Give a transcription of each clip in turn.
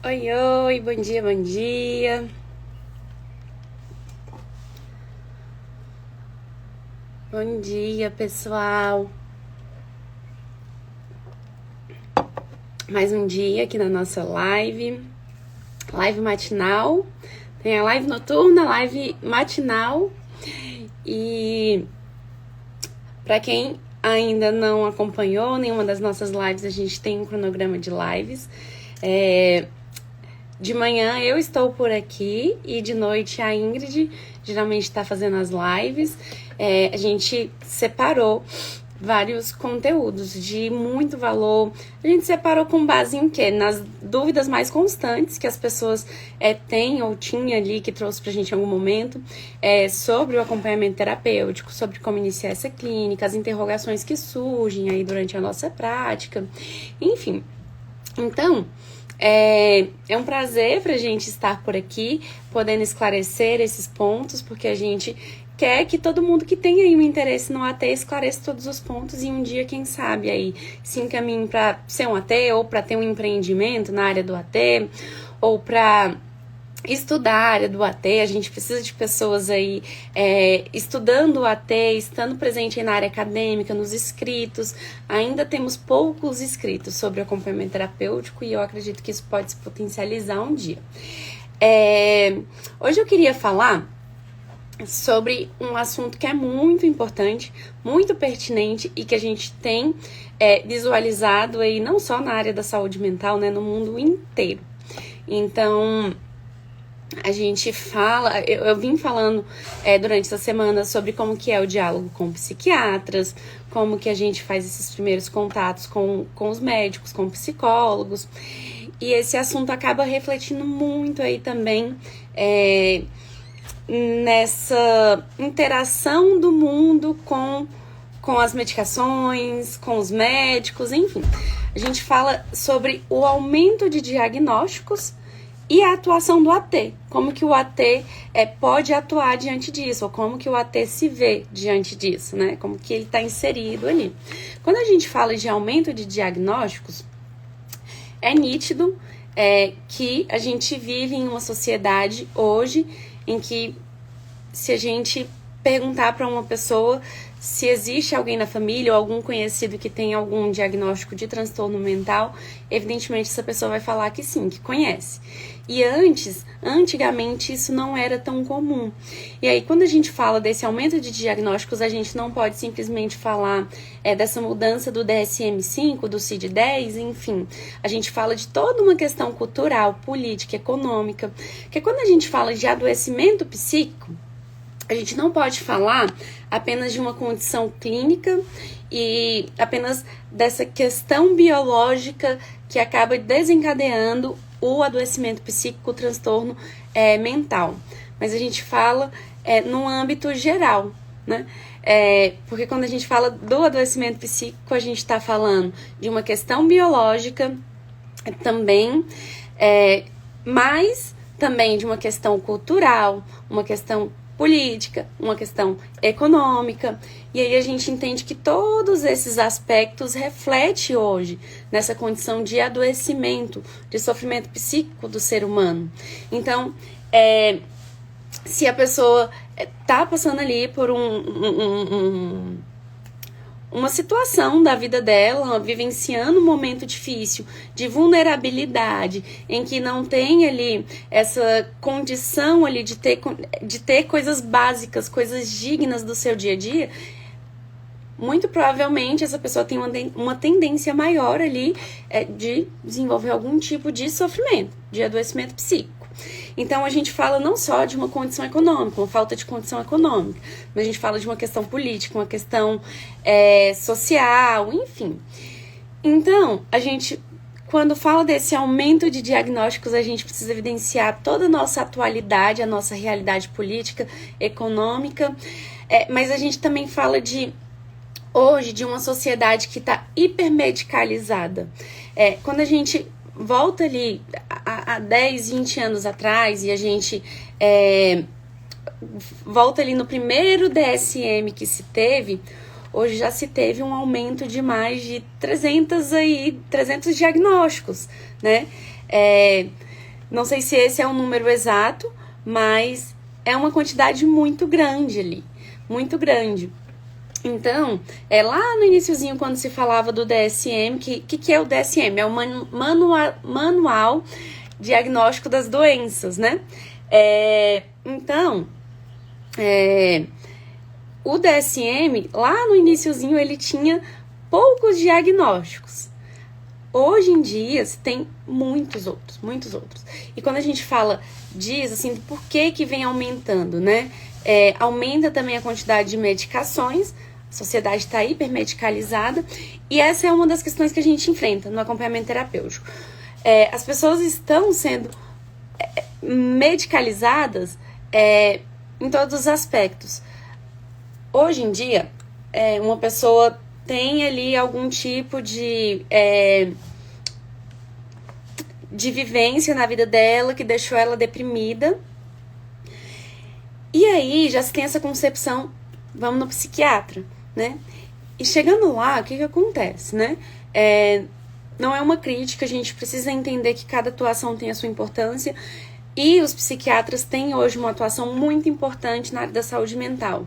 Oi, oi, bom dia, bom dia. Bom dia, pessoal. Mais um dia aqui na nossa live matinal. Tem a live noturna, live matinal. E para quem ainda não acompanhou nenhuma das nossas lives, a gente tem um cronograma de lives. De manhã eu estou por aqui e de noite a Ingrid geralmente está fazendo as lives. A gente separou vários conteúdos de muito valor. A gente separou com base em quê? Nas dúvidas mais constantes que as pessoas têm ou tinham ali, que trouxe pra gente em algum momento, sobre o acompanhamento terapêutico, sobre como iniciar essa clínica, as interrogações que surgem aí durante a nossa prática, enfim. Então, é um prazer pra gente estar por aqui, podendo esclarecer esses pontos, porque a gente quer que todo mundo que tem aí um interesse no AT esclareça todos os pontos e um dia, quem sabe, aí se encaminhe para ser um AT ou para ter um empreendimento na área do AT ou para estudar a área do AT. A gente precisa de pessoas aí estudando o AT, estando presente aí na área acadêmica, nos inscritos. Ainda temos poucos inscritos sobre acompanhamento terapêutico e eu acredito que isso pode se potencializar um dia. Hoje eu queria falar sobre um assunto que é muito importante, muito pertinente e que a gente tem visualizado aí não só na área da saúde mental, né, no mundo inteiro. Então, a gente fala, eu vim falando durante essa semana sobre como que é o diálogo com psiquiatras, como que a gente faz esses primeiros contatos com os médicos, com psicólogos, e esse assunto acaba refletindo muito aí também nessa interação do mundo com as medicações, com os médicos, enfim. A gente fala sobre o aumento de diagnósticos e a atuação do AT, como que o AT pode atuar diante disso, ou como que o AT se vê diante disso, né? Como que ele está inserido ali. Quando a gente fala de aumento de diagnósticos, é nítido que a gente vive em uma sociedade hoje em que, se a gente perguntar para uma pessoa se existe alguém na família ou algum conhecido que tem algum diagnóstico de transtorno mental, evidentemente essa pessoa vai falar que sim, que conhece. E antigamente isso não era tão comum. E aí, quando a gente fala desse aumento de diagnósticos, a gente não pode simplesmente falar dessa mudança do DSM-5, do CID-10, enfim. A gente fala de toda uma questão cultural, política, econômica, que quando a gente fala de adoecimento psíquico, a gente não pode falar apenas de uma condição clínica e apenas dessa questão biológica que acaba desencadeando o adoecimento psíquico, o transtorno mental. Mas a gente fala no âmbito geral, né? Porque quando a gente fala do adoecimento psíquico, a gente está falando de uma questão biológica também, mas também de uma questão cultural, uma questão política, uma questão econômica, e aí a gente entende que todos esses aspectos refletem hoje nessa condição de adoecimento, de sofrimento psíquico do ser humano. Então, se a pessoa está passando ali por uma situação da vida dela, vivenciando um momento difícil, de vulnerabilidade, em que não tem ali essa condição ali de ter coisas básicas, coisas dignas do seu dia a dia, muito provavelmente essa pessoa tem uma tendência maior ali de desenvolver algum tipo de sofrimento, de adoecimento psíquico. Então, a gente fala não só de uma condição econômica, uma falta de condição econômica, mas a gente fala de uma questão política, uma questão social, enfim. Então, a gente, quando fala desse aumento de diagnósticos, a gente precisa evidenciar toda a nossa atualidade, a nossa realidade política, econômica, mas a gente também fala hoje de uma sociedade que está hipermedicalizada. Quando a gente volta ali há 10, 20 anos atrás e a gente volta ali no primeiro DSM que se teve, hoje já se teve um aumento de mais de 300 diagnósticos, né? Não sei se esse é um número exato, mas é uma quantidade muito grande ali, muito grande. Então, lá no iniciozinho, quando se falava do DSM, que é o DSM? É o Manual Diagnóstico das Doenças, né? Então, o DSM, lá no iniciozinho, ele tinha poucos diagnósticos. Hoje em dia, se tem muitos outros. E quando a gente diz assim, por que vem aumentando, né? Aumenta também a quantidade de medicações, a sociedade está hipermedicalizada, e essa é uma das questões que a gente enfrenta no acompanhamento terapêutico. As pessoas estão sendo medicalizadas em todos os aspectos. Hoje em dia, uma pessoa tem ali algum tipo de vivência na vida dela que deixou ela deprimida. E aí já se tem essa concepção, vamos no psiquiatra, né? E chegando lá, o que acontece, né? Não é uma crítica, a gente precisa entender que cada atuação tem a sua importância, e os psiquiatras têm hoje uma atuação muito importante na área da saúde mental.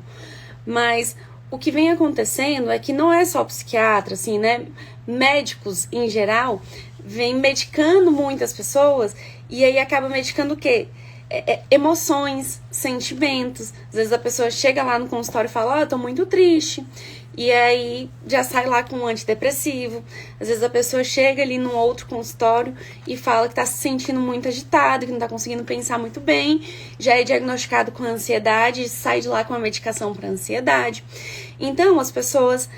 Mas o que vem acontecendo é que não é só psiquiatra, assim, né? Médicos, em geral, vêm medicando muitas pessoas e aí acaba medicando o quê? Emoções, sentimentos. Às vezes a pessoa chega lá no consultório e fala, eu tô muito triste. E aí já sai lá com um antidepressivo. Às vezes a pessoa chega ali num outro consultório e fala que tá se sentindo muito agitado, que não tá conseguindo pensar muito bem. Já é diagnosticado com ansiedade e sai de lá com a medicação para ansiedade. Então as pessoas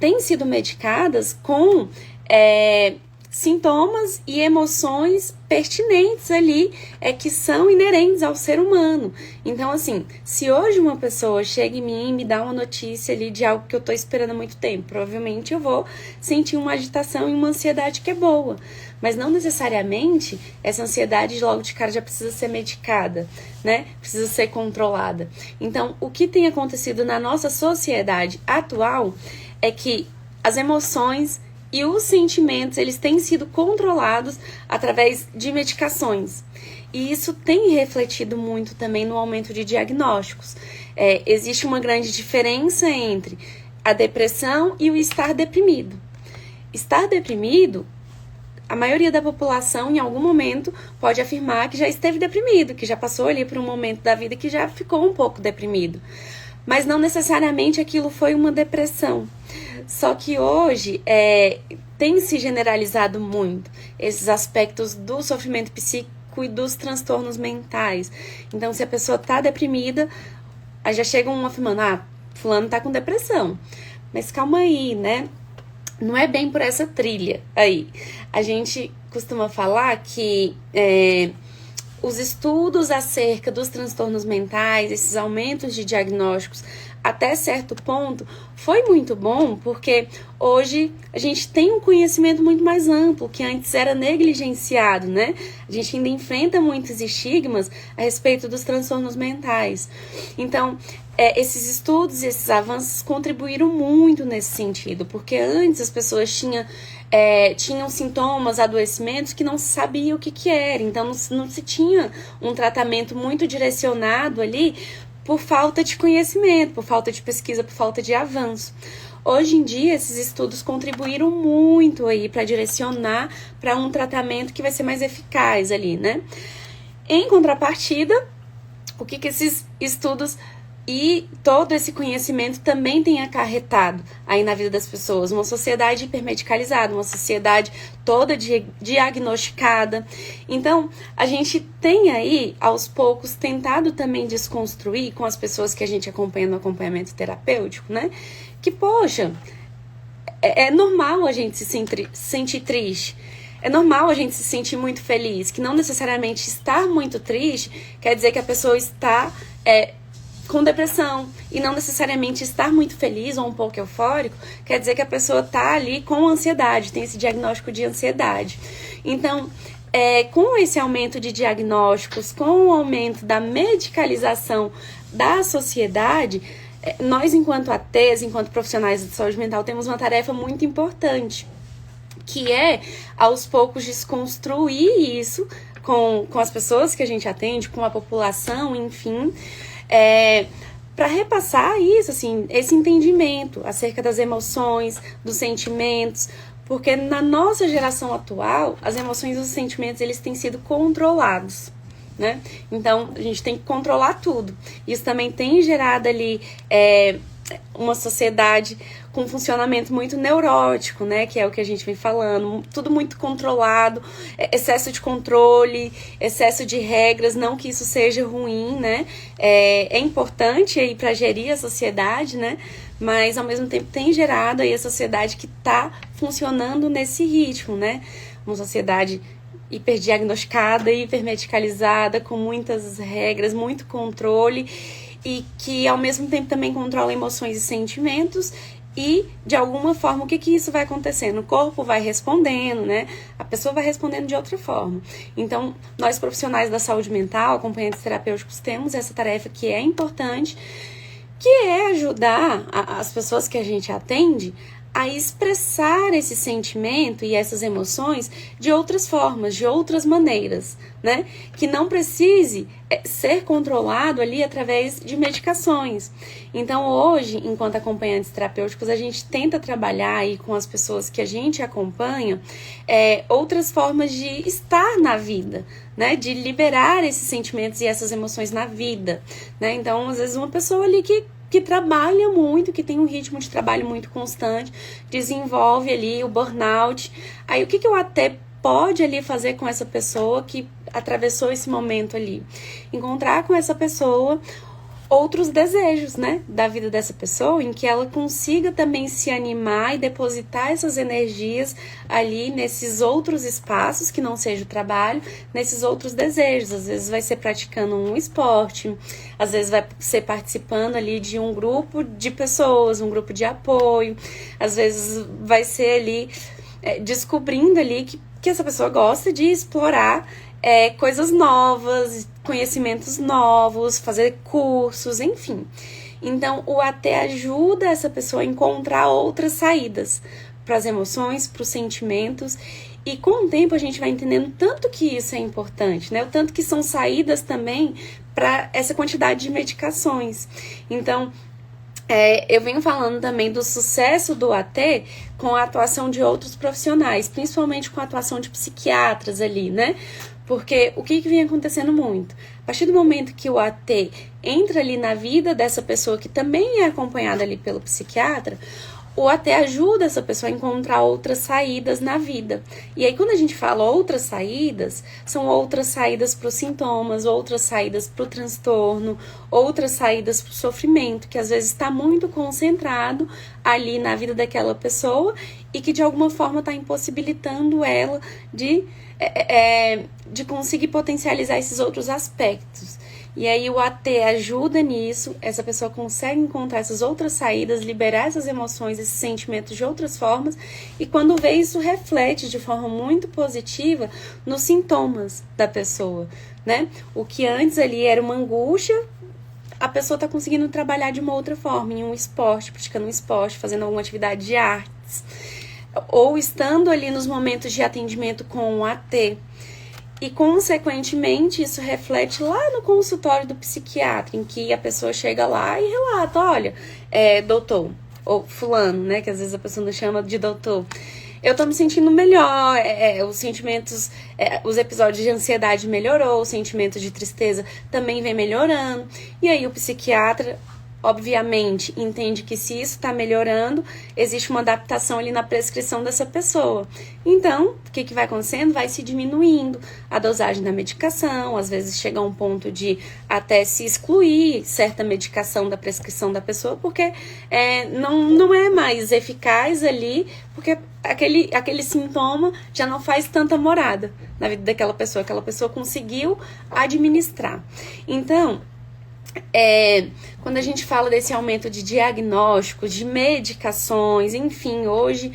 têm sido medicadas com sintomas e emoções pertinentes ali, que são inerentes ao ser humano. Então, assim, se hoje uma pessoa chega em mim e me dá uma notícia ali de algo que eu tô esperando há muito tempo, provavelmente eu vou sentir uma agitação e uma ansiedade que é boa. Mas não necessariamente essa ansiedade logo de cara já precisa ser medicada, né? Precisa ser controlada. Então, o que tem acontecido na nossa sociedade atual é que as emoções e os sentimentos, eles têm sido controlados através de medicações. E isso tem refletido muito também no aumento de diagnósticos. Existe uma grande diferença entre a depressão e o estar deprimido. Estar deprimido, a maioria da população, em algum momento, pode afirmar que já esteve deprimido, que já passou ali por um momento da vida que já ficou um pouco deprimido. Mas não necessariamente aquilo foi uma depressão. Só que hoje tem se generalizado muito esses aspectos do sofrimento psíquico e dos transtornos mentais. Então, se a pessoa tá deprimida, aí já chega um afirmando, fulano tá com depressão. Mas calma aí, né? Não é bem por essa trilha aí. A gente costuma falar que os estudos acerca dos transtornos mentais, esses aumentos de diagnósticos, até certo ponto, foi muito bom, porque hoje a gente tem um conhecimento muito mais amplo, que antes era negligenciado, né? A gente ainda enfrenta muitos estigmas a respeito dos transtornos mentais. Então, esses estudos e esses avanços contribuíram muito nesse sentido, porque antes as pessoas tinham sintomas, adoecimentos que não se sabia o que era, então não se tinha um tratamento muito direcionado ali por falta de conhecimento, por falta de pesquisa, por falta de avanço. Hoje em dia, esses estudos contribuíram muito aí para direcionar para um tratamento que vai ser mais eficaz ali, né? Em contrapartida, o que esses estudos e todo esse conhecimento também tem acarretado aí na vida das pessoas? Uma sociedade hipermedicalizada, uma sociedade toda diagnosticada. Então, a gente tem aí, aos poucos, tentado também desconstruir com as pessoas que a gente acompanha no acompanhamento terapêutico, né? Que, poxa, é normal a gente se sentir triste. É normal a gente se sentir muito feliz, que não necessariamente estar muito triste quer dizer que a pessoa está com depressão, e não necessariamente estar muito feliz ou um pouco eufórico quer dizer que a pessoa está ali com ansiedade, tem esse diagnóstico de ansiedade. Então, com esse aumento de diagnósticos, com o aumento da medicalização da sociedade, nós, enquanto ATs, enquanto profissionais de saúde mental, temos uma tarefa muito importante, que é, aos poucos, desconstruir isso com as pessoas que a gente atende, com a população, enfim, para repassar isso, assim, esse entendimento acerca das emoções, dos sentimentos, porque na nossa geração atual, as emoções e os sentimentos, eles têm sido controlados, né? Então, a gente tem que controlar tudo. Isso também tem gerado ali uma sociedade com um funcionamento muito neurótico, né? Que é o que a gente vem falando. Tudo muito controlado, excesso de controle, excesso de regras. Não que isso seja ruim, né? É importante aí para gerir a sociedade, né? Mas, ao mesmo tempo, tem gerado aí a sociedade que está funcionando nesse ritmo, né? Uma sociedade hiperdiagnosticada, hipermedicalizada, com muitas regras, muito controle, e que ao mesmo tempo também controla emoções e sentimentos, e de alguma forma o que isso vai acontecendo? O corpo vai respondendo, né? A pessoa vai respondendo de outra forma. Então, nós profissionais da saúde mental, acompanhantes terapêuticos, temos essa tarefa que é importante, que é ajudar as pessoas que a gente atende a expressar esse sentimento e essas emoções de outras formas, de outras maneiras, né? Que não precise ser controlado ali através de medicações. Então, hoje, enquanto acompanhantes terapêuticos, a gente tenta trabalhar aí com as pessoas que a gente acompanha outras formas de estar na vida, né? De liberar esses sentimentos e essas emoções na vida, né? Então, às vezes, uma pessoa ali que trabalha muito, que tem um ritmo de trabalho muito constante, desenvolve ali o burnout. Aí o que o AT pode ali fazer com essa pessoa que atravessou esse momento ali? Encontrar com essa pessoa outros desejos, né, da vida dessa pessoa, em que ela consiga também se animar e depositar essas energias ali nesses outros espaços, que não seja o trabalho, nesses outros desejos. Às vezes vai ser praticando um esporte, às vezes vai ser participando ali de um grupo de pessoas, um grupo de apoio, às vezes vai ser ali descobrindo ali que essa pessoa gosta de explorar coisas novas, conhecimentos novos, fazer cursos, enfim. Então, o AT ajuda essa pessoa a encontrar outras saídas para as emoções, para os sentimentos, e com o tempo a gente vai entendendo tanto que isso é importante, né? O tanto que são saídas também para essa quantidade de medicações. Então, eu venho falando também do sucesso do AT com a atuação de outros profissionais, principalmente com a atuação de psiquiatras ali, né? Porque o que vem acontecendo muito? A partir do momento que o AT entra ali na vida dessa pessoa, que também é acompanhada ali pelo psiquiatra, o AT ajuda essa pessoa a encontrar outras saídas na vida. E aí, quando a gente fala outras saídas, são outras saídas para os sintomas, outras saídas para o transtorno, outras saídas para o sofrimento, que às vezes está muito concentrado ali na vida daquela pessoa e que de alguma forma está impossibilitando ela de conseguir potencializar esses outros aspectos. E aí o AT ajuda nisso, essa pessoa consegue encontrar essas outras saídas, liberar essas emoções, esses sentimentos de outras formas, e quando vê isso reflete de forma muito positiva nos sintomas da pessoa, né? O que antes ali era uma angústia, a pessoa está conseguindo trabalhar de uma outra forma, em um esporte, praticando um esporte, fazendo alguma atividade de artes, ou estando ali nos momentos de atendimento com o AT. E, consequentemente, isso reflete lá no consultório do psiquiatra, em que a pessoa chega lá e relata, olha, doutor, ou fulano, né, que às vezes a pessoa não chama de doutor, eu tô me sentindo melhor, os sentimentos, os episódios de ansiedade melhorou, os sentimentos de tristeza também vem melhorando, e aí o psiquiatra, obviamente, entende que se isso está melhorando, existe uma adaptação ali na prescrição dessa pessoa. Então, o que vai acontecendo? Vai se diminuindo a dosagem da medicação, às vezes chega a um ponto de até se excluir certa medicação da prescrição da pessoa, porque não é mais eficaz ali, porque aquele sintoma já não faz tanta morada na vida daquela pessoa, aquela pessoa conseguiu administrar. Então, quando a gente fala desse aumento de diagnósticos, de medicações, enfim, hoje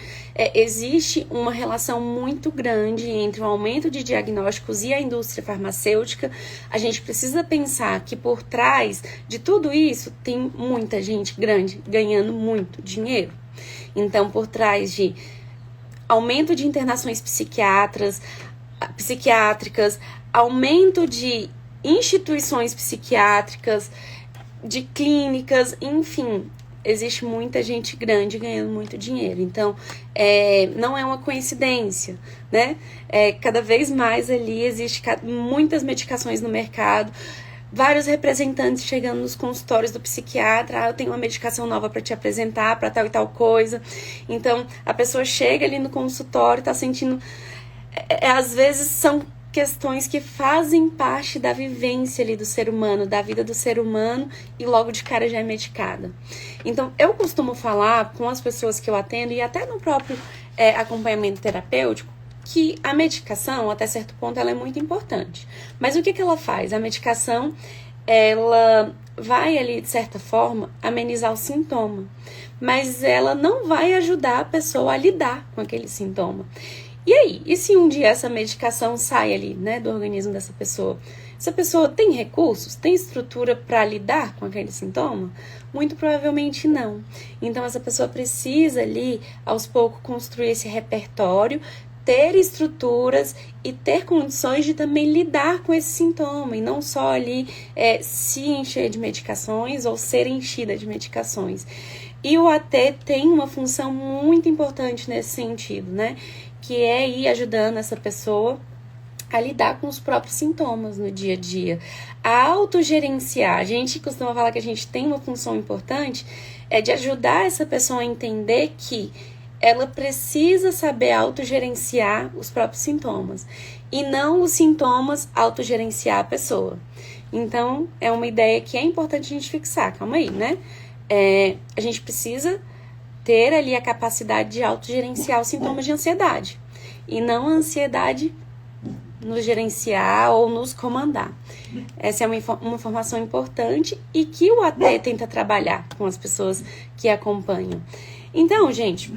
existe uma relação muito grande entre o aumento de diagnósticos e a indústria farmacêutica. A gente precisa pensar que por trás de tudo isso tem muita gente grande ganhando muito dinheiro. Então, por trás de aumento de internações psiquiátricas, aumento de instituições psiquiátricas, de clínicas, enfim, existe muita gente grande ganhando muito dinheiro. Então, não é uma coincidência, né? Cada vez mais ali existe muitas medicações no mercado, vários representantes chegando nos consultórios do psiquiatra, eu tenho uma medicação nova para te apresentar, para tal e tal coisa. Então, a pessoa chega ali no consultório, tá sentindo... às vezes são questões que fazem parte da vivência ali do ser humano, da vida do ser humano, e logo de cara já é medicada. Então, eu costumo falar com as pessoas que eu atendo, e até no próprio acompanhamento terapêutico, que a medicação, até certo ponto, ela é muito importante. Mas o que ela faz? A medicação, ela vai ali, de certa forma, amenizar o sintoma, mas ela não vai ajudar a pessoa a lidar com aquele sintoma. E aí, e se um dia essa medicação sai ali, né, do organismo dessa pessoa? Essa pessoa tem recursos, tem estrutura para lidar com aquele sintoma? Muito provavelmente não. Então, essa pessoa precisa ali, aos poucos, construir esse repertório, ter estruturas e ter condições de também lidar com esse sintoma, e não só ali se encher de medicações ou ser enchida de medicações. E o AT tem uma função muito importante nesse sentido, né? Que é ir ajudando essa pessoa a lidar com os próprios sintomas no dia a dia. A autogerenciar, a gente costuma falar que a gente tem uma função importante, é de ajudar essa pessoa a entender que ela precisa saber autogerenciar os próprios sintomas, e não os sintomas autogerenciar a pessoa. Então, é uma ideia que é importante a gente fixar. Calma aí, né? A gente precisa ter ali a capacidade de autogerenciar os sintomas de ansiedade, e não a ansiedade nos gerenciar ou nos comandar. Essa é uma informação importante e que o AT tenta trabalhar com as pessoas que acompanham. Então, gente,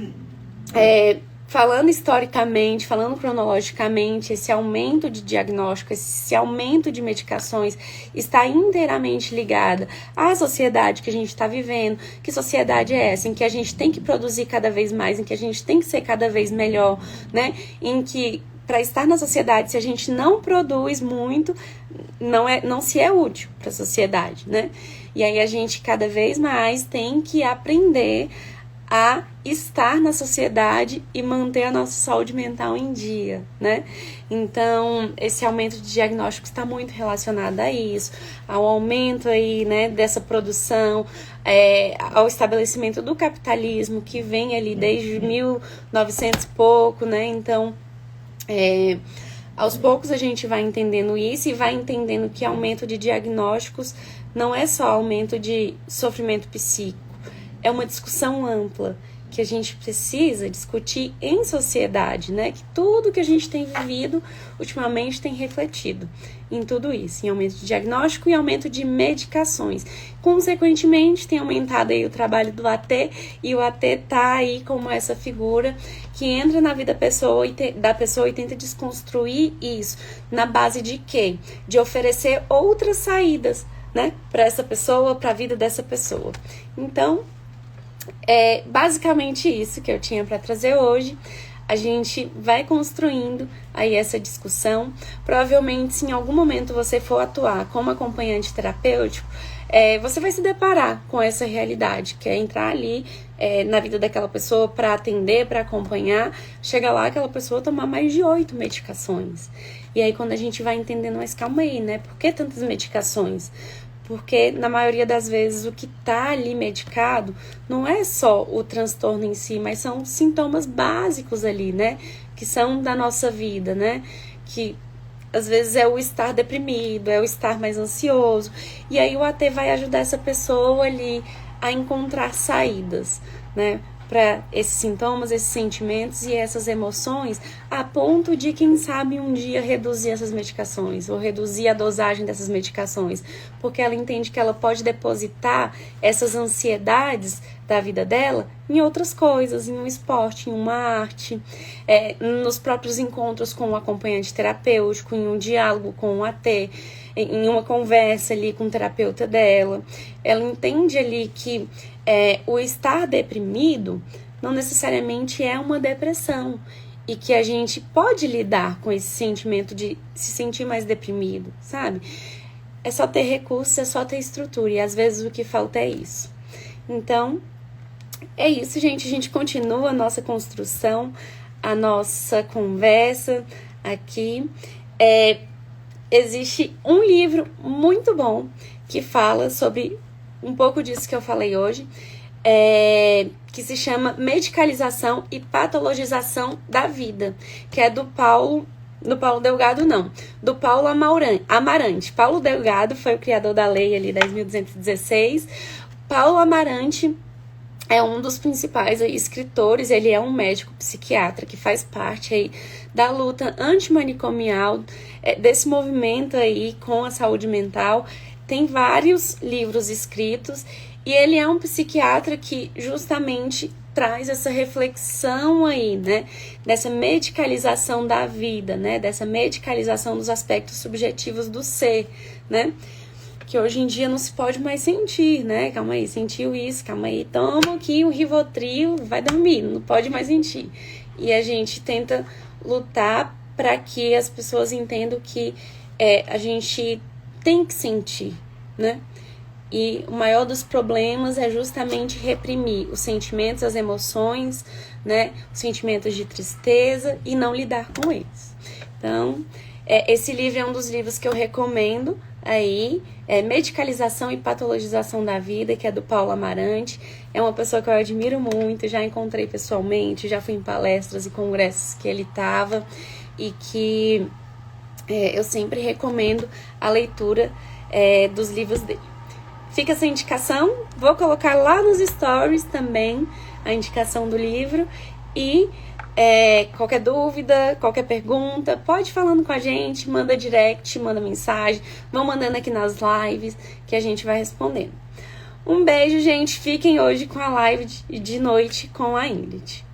falando historicamente, falando cronologicamente, esse aumento de diagnóstico, esse aumento de medicações está inteiramente ligada à sociedade que a gente está vivendo. Que sociedade é essa? Em que a gente tem que produzir cada vez mais, em que a gente tem que ser cada vez melhor, né? Em que, para estar na sociedade, se a gente não produz muito, não se é útil para a sociedade, né? E aí a gente cada vez mais tem que aprender a estar na sociedade e manter a nossa saúde mental em dia, né? Então, esse aumento de diagnósticos está muito relacionado a isso, ao aumento aí, né, dessa produção, ao estabelecimento do capitalismo, que vem ali desde 1900 e pouco, né? Então, aos poucos a gente vai entendendo isso e vai entendendo que aumento de diagnósticos não é só aumento de sofrimento psíquico, é uma discussão ampla que a gente precisa discutir em sociedade, né? Que tudo que a gente tem vivido ultimamente tem refletido em tudo isso, em aumento de diagnóstico e aumento de medicações. Consequentemente, tem aumentado aí o trabalho do AT, e o AT tá aí como essa figura que entra na vida da pessoa e tenta desconstruir isso na base de quê? De oferecer outras saídas, né? Para essa pessoa, para a vida dessa pessoa. Então, é basicamente isso que eu tinha para trazer hoje. A gente vai construindo aí essa discussão. Provavelmente, se em algum momento você for atuar como acompanhante terapêutico, você vai se deparar com essa realidade, que é entrar ali na vida daquela pessoa para atender, para acompanhar. Chega lá, aquela pessoa tomar mais de 8 medicações. E aí, quando a gente vai entendendo, mas calma aí, né? Por que tantas medicações? Porque, na maioria das vezes, o que está ali medicado não é só o transtorno em si, mas são sintomas básicos ali, né? Que são da nossa vida, né? Que, às vezes, é o estar deprimido, é o estar mais ansioso. E aí, o AT vai ajudar essa pessoa ali a encontrar saídas, né? Para esses sintomas, esses sentimentos e essas emoções, a ponto de, quem sabe, um dia reduzir essas medicações ou reduzir a dosagem dessas medicações, porque ela entende que ela pode depositar essas ansiedades da vida dela em outras coisas, em um esporte, em uma arte, nos próprios encontros com o acompanhante terapêutico, em um diálogo com o AT, em uma conversa ali com o terapeuta dela. Ela entende ali que o estar deprimido não necessariamente é uma depressão, e que a gente pode lidar com esse sentimento de se sentir mais deprimido, sabe? É só ter recursos, é só ter estrutura, e às vezes o que falta é isso. Então, é isso, gente. A gente continua a nossa construção, a nossa conversa aqui. Existe um livro muito bom que fala sobre um pouco disso que eu falei hoje, que se chama Medicalização e Patologização da Vida, que é do Paulo Delgado, não, do Paulo Amarante. Paulo Delgado foi o criador da lei ali 10.216. Paulo Amarante é um dos principais escritores, ele é um médico psiquiatra que faz parte aí da luta antimanicomial, desse movimento aí com a saúde mental. Tem vários livros escritos e ele é um psiquiatra que justamente traz essa reflexão aí, né, dessa medicalização da vida, né, dessa medicalização dos aspectos subjetivos do ser, né, que hoje em dia não se pode mais sentir, né? Calma aí, sentiu isso, calma aí, toma aqui um Rivotril, vai dormir, não pode mais sentir. E a gente tenta lutar para que as pessoas entendam que a gente tem que sentir, né? E o maior dos problemas é justamente reprimir os sentimentos, as emoções, né? Os sentimentos de tristeza e não lidar com eles. Então, esse livro é um dos livros que eu recomendo aí, Medicalização e Patologização da Vida, que é do Paulo Amarante. É uma pessoa que eu admiro muito, já encontrei pessoalmente, já fui em palestras e congressos que ele estava, e que eu sempre recomendo a leitura dos livros dele. Fica essa indicação, vou colocar lá nos stories também a indicação do livro, e qualquer dúvida, qualquer pergunta, pode ir falando com a gente, manda direct, manda mensagem, vão mandando aqui nas lives que a gente vai respondendo. Um beijo, gente, fiquem hoje com a live de noite com a Ingrid.